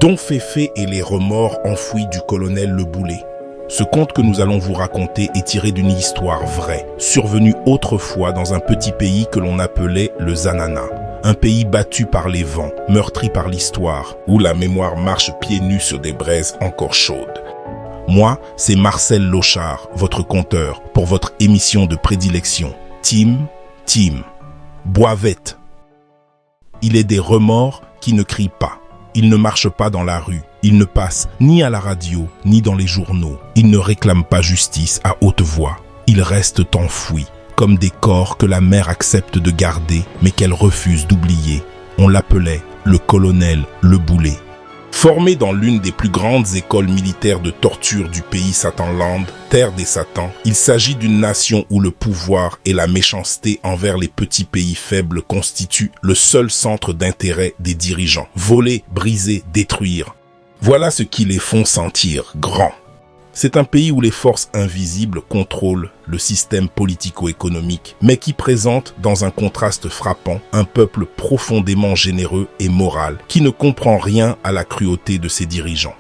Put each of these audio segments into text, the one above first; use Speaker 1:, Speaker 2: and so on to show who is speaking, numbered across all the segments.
Speaker 1: Don Féfé et les remords enfouis du colonel Le Boulet. Ce conte que nous allons vous raconter est tiré d'une histoire vraie, survenue autrefois dans un petit pays que l'on appelait le Zanana. Un pays battu par les vents, meurtri par l'histoire, où la mémoire marche pieds nus sur des braises encore chaudes. Moi, c'est Marcel Lochard, votre conteur, pour votre émission de prédilection. Tim, Boivette. Il est des remords qui ne crient pas. Ils ne marchent pas dans la rue. Ils ne passent ni à la radio, ni dans les journaux. Ils ne réclament pas justice à haute voix. Ils restent enfouis, comme des corps que la mère accepte de garder, mais qu'elle refuse d'oublier. On l'appelait le colonel Le Boulet. Formé dans l'une des plus grandes écoles militaires de torture du pays Satanland, terre des Satans, il s'agit d'une nation où le pouvoir et la méchanceté envers les petits pays faibles constituent le seul centre d'intérêt des dirigeants. Voler, briser, détruire. Voilà ce qui les font sentir grands. C'est un pays où les forces invisibles contrôlent le système politico-économique, mais qui présente, dans un contraste frappant, un peuple profondément généreux et moral, qui ne comprend rien à la cruauté de ses dirigeants.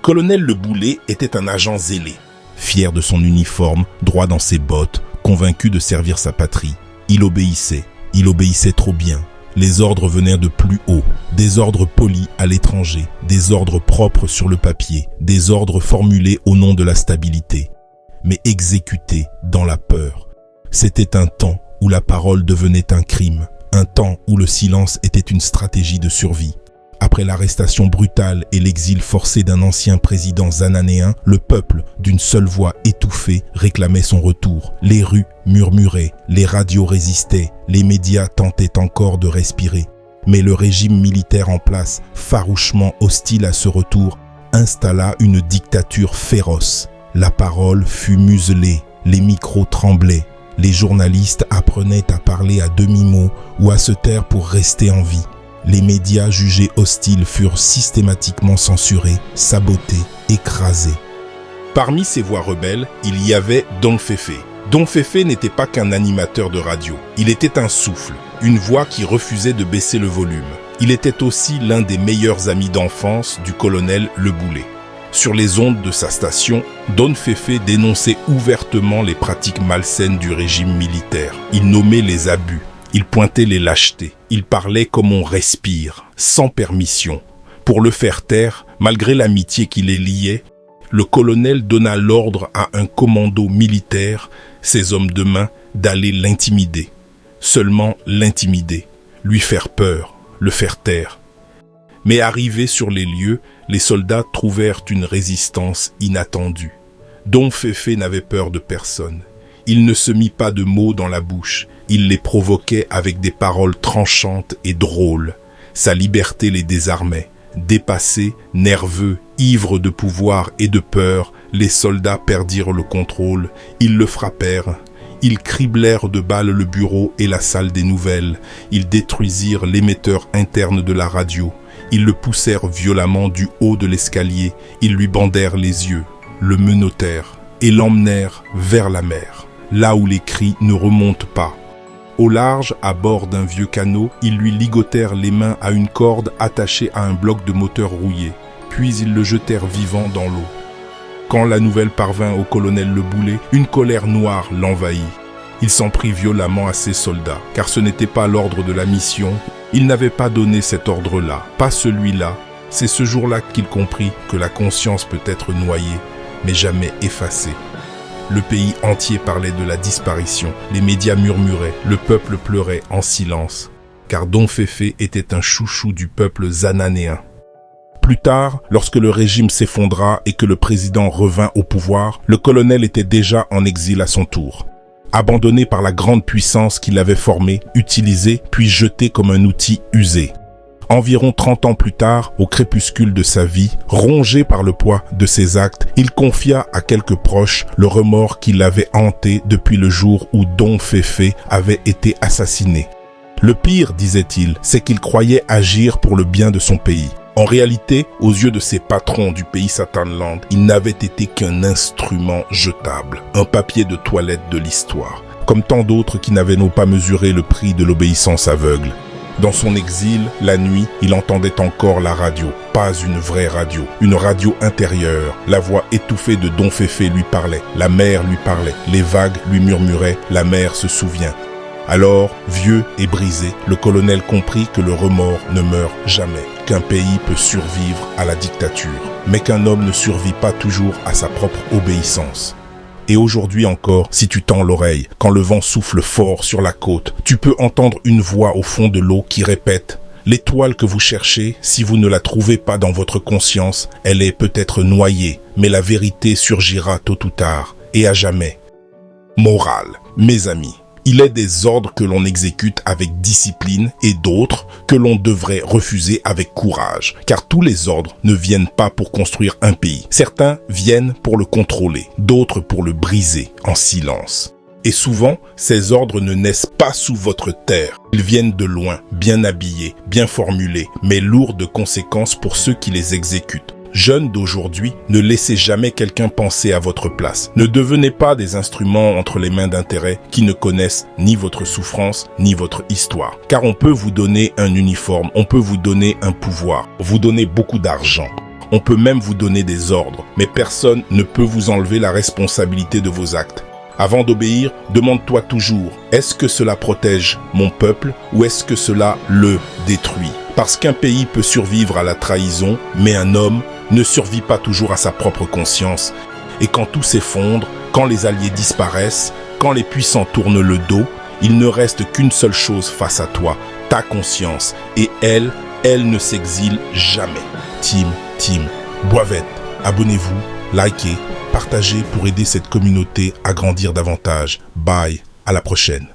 Speaker 1: Colonel Le Boulet était un agent zélé, fier de son uniforme, droit dans ses bottes, convaincu de servir sa patrie. Il obéissait trop bien. Les ordres venaient de plus haut, des ordres polis à l'étranger, des ordres propres sur le papier, des ordres formulés au nom de la stabilité, mais exécutés dans la peur. C'était un temps où la parole devenait un crime, un temps où le silence était une stratégie de survie. Après l'arrestation brutale et l'exil forcé d'un ancien président zananéen, le peuple, d'une seule voix étouffée, réclamait son retour. Les rues murmuraient, les radios résistaient, les médias tentaient encore de respirer. Mais le régime militaire en place, farouchement hostile à ce retour, installa une dictature féroce. La parole fut muselée, les micros tremblaient, les journalistes apprenaient à parler à demi-mot ou à se taire pour rester en vie. Les médias jugés hostiles furent systématiquement censurés, sabotés, écrasés. Parmi ces voix rebelles, il y avait Don Féfé. Don Féfé n'était pas qu'un animateur de radio. Il était un souffle, une voix qui refusait de baisser le volume. Il était aussi l'un des meilleurs amis d'enfance du colonel Le Boulet. Sur les ondes de sa station, Don Féfé dénonçait ouvertement les pratiques malsaines du régime militaire. Il nommait les abus. Il pointait les lâchetés. Il parlait comme on respire, sans permission. Pour le faire taire, malgré l'amitié qui les liait, le colonel donna l'ordre à un commando militaire, ses hommes de main, d'aller l'intimider. Seulement l'intimider, lui faire peur, le faire taire. Mais arrivés sur les lieux, les soldats trouvèrent une résistance inattendue. Don Féfé n'avait peur de personne. Il ne se mit pas de mots dans la bouche. Il les provoquait avec des paroles tranchantes et drôles. Sa liberté les désarmait. Dépassés, nerveux, ivres de pouvoir et de peur, les soldats perdirent le contrôle. Ils le frappèrent. Ils criblèrent de balles le bureau et la salle des nouvelles. Ils détruisirent l'émetteur interne de la radio. Ils le poussèrent violemment du haut de l'escalier. Ils lui bandèrent les yeux, le menottèrent et l'emmenèrent vers la mer, là où les cris ne remontent pas. Au large, à bord d'un vieux canot, ils lui ligotèrent les mains à une corde attachée à un bloc de moteur rouillé, puis ils le jetèrent vivant dans l'eau. Quand la nouvelle parvint au colonel Le Boulet, une colère noire l'envahit. Il s'en prit violemment à ses soldats, car ce n'était pas l'ordre de la mission. Il n'avait pas donné cet ordre-là, pas celui-là. C'est ce jour-là qu'il comprit que la conscience peut être noyée, mais jamais effacée. Le pays entier parlait de la disparition, les médias murmuraient, le peuple pleurait en silence, car Don Féfé était un chouchou du peuple zananéen. Plus tard, lorsque le régime s'effondra et que le président revint au pouvoir, le colonel était déjà en exil à son tour. Abandonné par la grande puissance qu'il avait formée, utilisé, puis jeté comme un outil usé. Environ 30 ans plus tard, au crépuscule de sa vie, rongé par le poids de ses actes, il confia à quelques proches le remords qui l'avait hanté depuis le jour où Don Féfé avait été assassiné. Le pire, disait-il, c'est qu'il croyait agir pour le bien de son pays. En réalité, aux yeux de ses patrons du pays Satanland, il n'avait été qu'un instrument jetable, un papier de toilette de l'histoire, comme tant d'autres qui n'avaient pas mesuré le prix de l'obéissance aveugle. Dans son exil, la nuit, il entendait encore la radio. pas une vraie radio, une radio intérieure. La voix étouffée de Don Féfé lui parlait, la mer lui parlait, les vagues lui murmuraient, la mer se souvient. Alors, vieux et brisé, le colonel comprit que le remords ne meurt jamais, qu'un pays peut survivre à la dictature, mais qu'un homme ne survit pas toujours à sa propre obéissance. Et aujourd'hui encore, si tu tends l'oreille, quand le vent souffle fort sur la côte, tu peux entendre une voix au fond de l'eau qui répète « L'étoile que vous cherchez, si vous ne la trouvez pas dans votre conscience, elle est peut-être noyée, mais la vérité surgira tôt ou tard, et à jamais. » Morale, mes amis. Il est des ordres que l'on exécute avec discipline et d'autres que l'on devrait refuser avec courage, car tous les ordres ne viennent pas pour construire un pays. Certains viennent pour le contrôler, d'autres pour le briser en silence. Et souvent, ces ordres ne naissent pas sous votre terre. Ils viennent de loin, bien habillés, bien formulés, mais lourds de conséquences pour ceux qui les exécutent. Jeunes d'aujourd'hui, ne laissez jamais quelqu'un penser à votre place. Ne devenez pas des instruments entre les mains d'intérêts qui ne connaissent ni votre souffrance, ni votre histoire. Car on peut vous donner un uniforme, on peut vous donner un pouvoir, vous donner beaucoup d'argent. On peut même vous donner des ordres, mais personne ne peut vous enlever la responsabilité de vos actes. Avant d'obéir, demande-toi toujours, est-ce que cela protège mon peuple ou est-ce que cela le détruit? Parce qu'un pays peut survivre à la trahison, mais un homme ne survit pas toujours à sa propre conscience. Et quand tout s'effondre, quand les alliés disparaissent, quand les puissants tournent le dos, il ne reste qu'une seule chose face à toi, ta conscience. Et elle ne s'exile jamais. Team Boivette, abonnez-vous, likez, partagez pour aider cette communauté à grandir davantage. Bye, à la prochaine.